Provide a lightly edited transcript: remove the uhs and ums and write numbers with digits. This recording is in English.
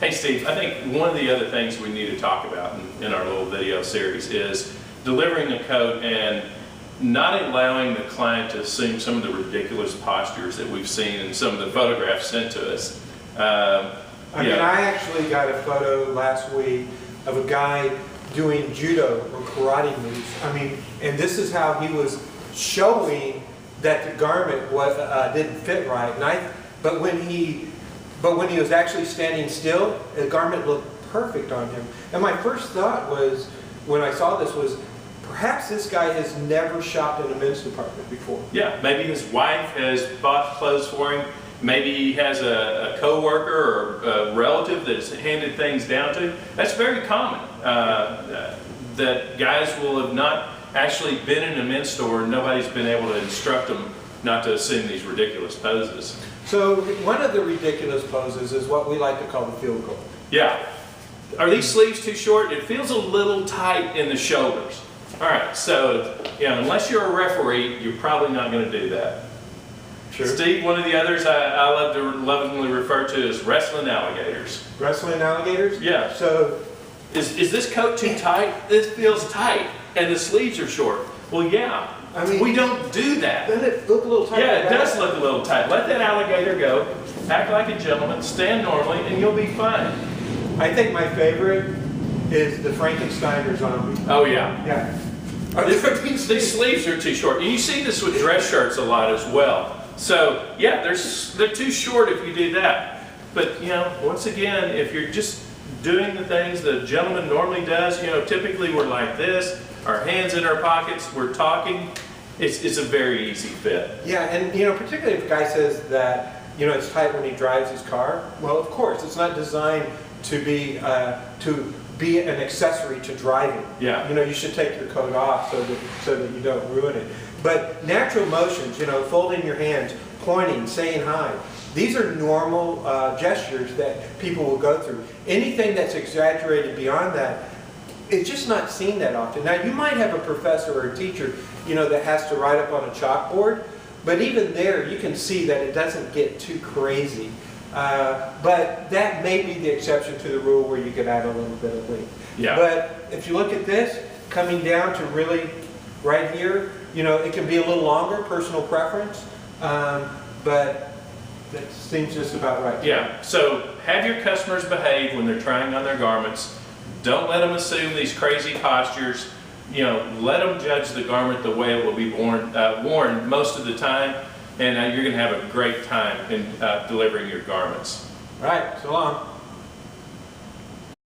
Hey Steve, I think one of the other things we need to talk about in our little video series is delivering a coat and not allowing the client to assume some of the ridiculous postures that we've seen in some of the photographs sent to us. I mean, I actually got a photo last week of a guy doing judo or karate moves. I mean, and this is how he was showing that the garment was didn't fit right. But when he was actually standing still, the garment looked perfect on him. And my first thought was, when I saw this, was perhaps this guy has never shopped in a men's department before. Yeah, maybe his wife has bought clothes for him. Maybe he has a co-worker or a relative that's handed things down to. That's very common, that guys will have not actually been in a men's store and nobody's been able to instruct them not to assume these ridiculous poses. So one of the ridiculous poses is what we like to call the field goal. Yeah. Are these sleeves too short? It feels a little tight in the shoulders. All right, so unless you're a referee, you're probably not going to do that. Sure. Steve, one of the others I love to lovingly refer to as wrestling alligators. Wrestling alligators? Yeah. So is this coat too tight? This feels tight, and the sleeves are short. Well, yeah. I mean, we don't do that. Doesn't it look a little tight? Yeah, it does look a little tight. Let that alligator go. Act like a gentleman. Stand normally, and you'll be fine. I think my favorite is the Frankensteiner zombie. Oh yeah. Yeah. These sleeves are too short. And you see this with dress shirts a lot as well. So yeah, they're too short if you do that. But once again, if you're just doing the things the gentleman normally does, typically we're like this, our hands in our pockets, we're talking. It's a very easy fit. Yeah, and particularly if a guy says that it's tight when he drives his car. Well, of course, it's not designed to be an accessory to driving. Yeah. You should take your coat off so that you don't ruin it. But natural motions, folding your hands, pointing, saying hi, these are normal gestures that people will go through. Anything that's exaggerated beyond that, it's just not seen that often. Now, you might have a professor or a teacher, that has to write up on a chalkboard, but even there, you can see that it doesn't get too crazy. But that may be the exception to the rule where you can add a little bit of length. Yeah. But if you look at this, coming down to really right here, it can be a little longer, personal preference, but that seems just about right. Yeah, so have your customers behave when they're trying on their garments. Don't let them assume these crazy postures. Let them judge the garment the way it will be worn most of the time, and you're going to have a great time in delivering your garments. All right, so long.